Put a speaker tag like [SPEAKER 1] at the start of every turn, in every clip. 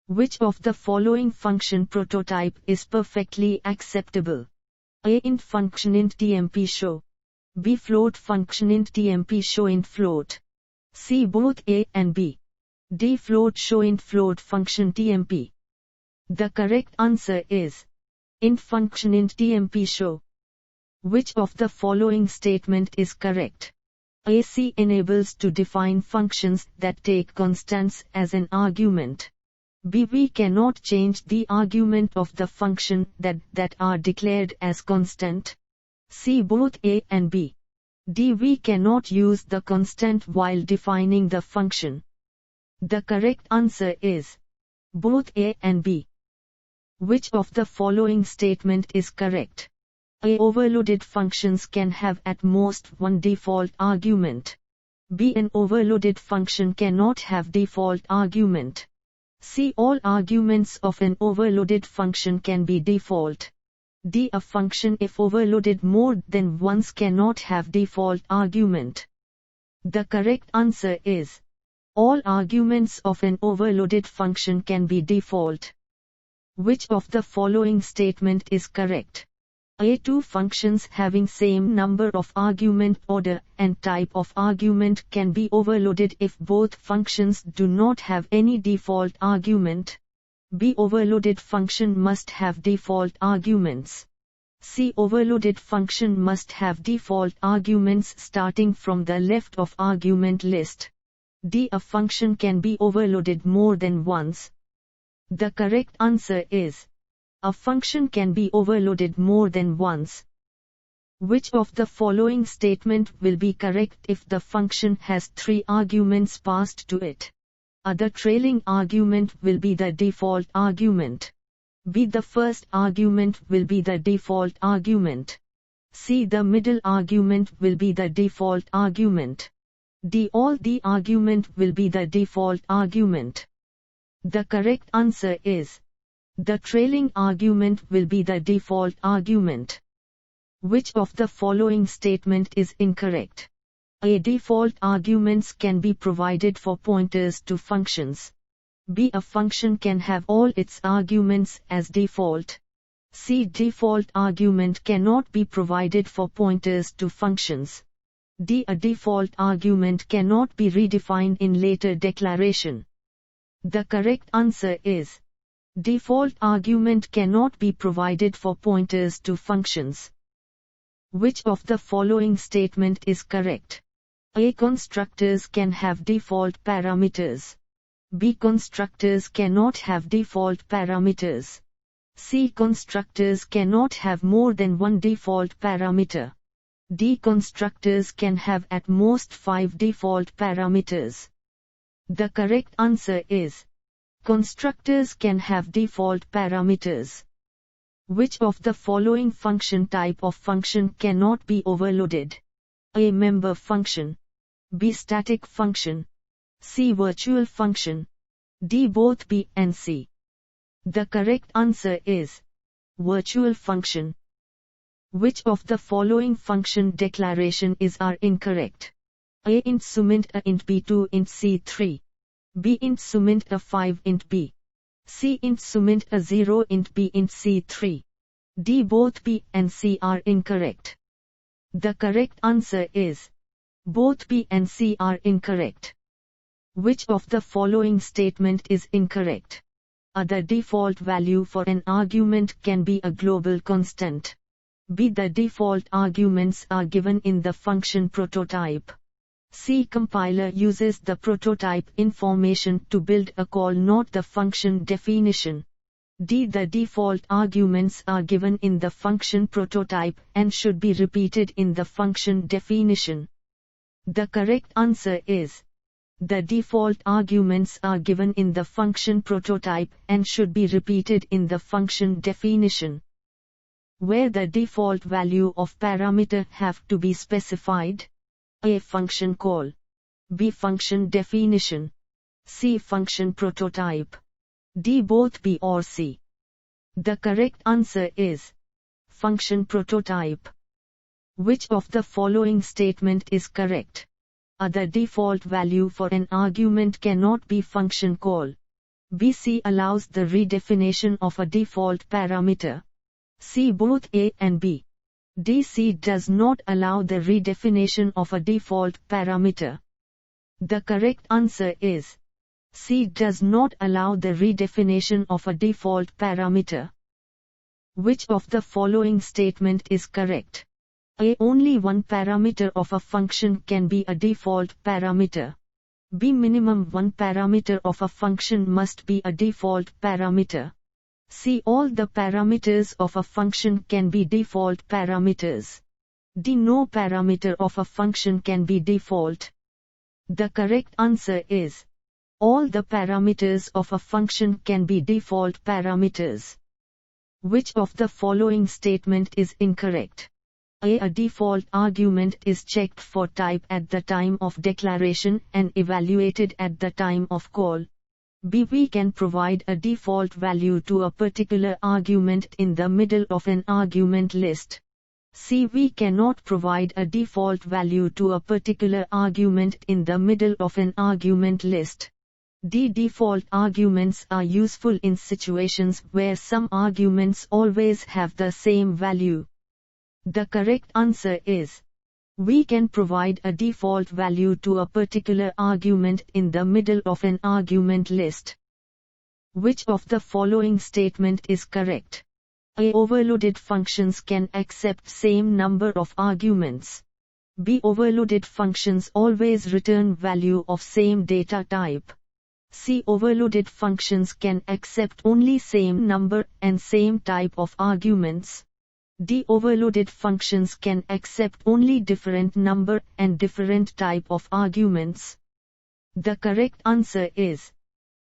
[SPEAKER 1] Which of the following function prototype is perfectly acceptable? A. Int function int tmp show. B. Float function int tmp show int float. C. Both A and B. D. Float show int float function tmp. The correct answer is int function int tmp show. Which of the following statement is correct? A. C enables to define functions that take constants as an argument. B. We cannot change the argument of the function that are declared as constant. C. Both A and B. D. We cannot use the constant while defining the function. The correct answer is both A and B. Which of the following statement is correct? A. Overloaded functions can have at most one default argument. B. An overloaded function cannot have default argument. C. All arguments of an overloaded function can be default. D. A function if overloaded more than once cannot have default argument. The correct answer is all arguments of an overloaded function can be default. Which of the following statement is correct? A. Two functions having same number of argument order and type of argument can be overloaded if both functions do not have any default argument. B. Overloaded function must have default arguments. C. Overloaded function must have default arguments starting from the left of argument list. D. A function can be overloaded more than once. The correct answer is a function can be overloaded more than once. Which of the following statement will be correct if the function has three arguments passed to it? A. The trailing argument will be the default argument. B. The first argument will be the default argument. C. The middle argument will be the default argument. D. All the argument will be the default argument. The correct answer is the trailing argument will be the default argument. Which of the following statement is incorrect? A. Default arguments can be provided for pointers to functions. B. A function can have all its arguments as default. C. Default argument cannot be provided for pointers to functions. D. A default argument cannot be redefined in later declaration. The correct answer is default argument cannot be provided for pointers to functions. Which of the following statement is correct? A. Constructors can have default parameters. B. Constructors cannot have default parameters. C. Constructors cannot have more than one default parameter. D. Constructors can have at most 5 default parameters. The correct answer is constructors can have default parameters. Which of the following function type of function cannot be overloaded? A. Member function. B. Static function. C. Virtual function. D. Both B and C. The correct answer is virtual function. Which of the following function declaration are incorrect? A. Int sumint a int b2 int c3. B. Int sumint a 5 int b. C. Int sumint a 0 int b int c3. D. Both B and C are incorrect. The correct answer is both B and C are incorrect. Which of the following statement is incorrect? A. The default value for an argument can be a global constant. B. The default arguments are given in the function prototype. C. Compiler uses the prototype information to build a call, not the function definition. D. The default arguments are given in the function prototype and should be repeated in the function definition. The correct answer is the default arguments are given in the function prototype and should be repeated in the function definition. Where the default value of parameter have to be specified? A. Function call. B. Function definition. C. Function prototype. D. Both B or C. The correct answer is function prototype. Which of the following statement is correct? A. The default value for an argument cannot be function call. B. C allows the redefinition of a default parameter. C. Both A and B. D. C does not allow the redefinition of a default parameter. The correct answer is C does not allow the redefinition of a default parameter. Which of the following statement is correct? A. Only one parameter of a function can be a default parameter. B. Minimum one parameter of a function must be a default parameter. C. All the parameters of a function can be default parameters. D. No parameter of a function can be default. The correct answer is all the parameters of a function can be default parameters. Which of the following statement is incorrect? A default argument is checked for type at the time of declaration and evaluated at the time of call. B. We can provide a default value to a particular argument in the middle of an argument list. C. We cannot provide a default value to a particular argument in the middle of an argument list. D. Default arguments are useful in situations where some arguments always have the same value. The correct answer is we can provide a default value to a particular argument in the middle of an argument list. Which of the following statement is correct? A. Overloaded functions can accept same number of arguments. B. Overloaded functions always return value of same data type. C. Overloaded functions can accept only same number and same type of arguments. D. Overloaded functions can accept only different number and different type of arguments. The correct answer is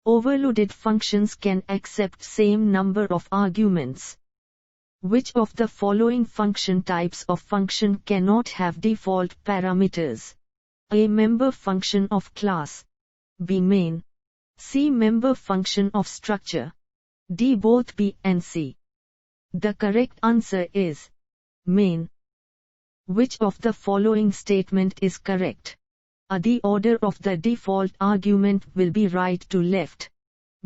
[SPEAKER 1] overloaded functions can accept same number of arguments. Which of the following function types of function cannot have default parameters? A. Member function of class. B. Main. C. Member function of structure. D. Both B and C. The correct answer is main. Which of the following statement is correct? A. The order of the default argument will be right to left.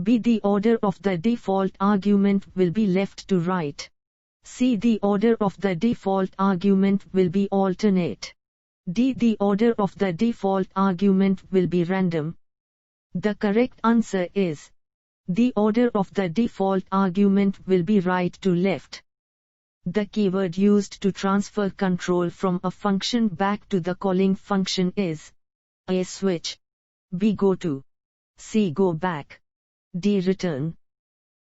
[SPEAKER 1] B. The order of the default argument will be left to right. C. The order of the default argument will be alternate. D. The order of the default argument will be random. The correct answer is the order of the default argument will be right to left. The keyword used to transfer control from a function back to the calling function is A. Switch. B. Go to. C. Go back. D. Return.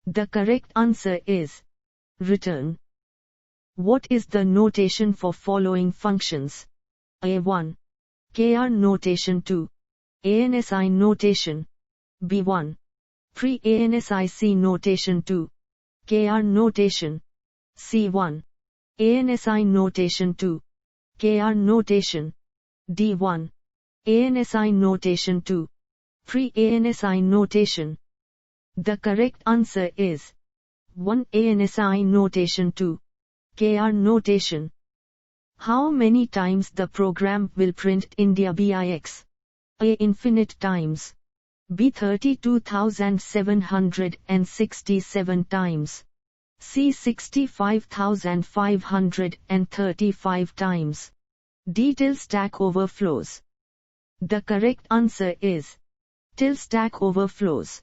[SPEAKER 1] The correct answer is return. What is the notation for following functions? A1. KR notation 2. ANSI notation. B1. Pre-ANSIC notation 2. KR notation. C1. ANSI notation 2. KR notation. D1. ANSI notation 2. Pre-ANSI notation. The correct answer is 1. ANSI notation 2. KR notation. How many times the program will print India BIX? A. Infinite times. B. 32,767 times. C. 65,535 times. D. Till stack overflows. The correct answer is till stack overflows.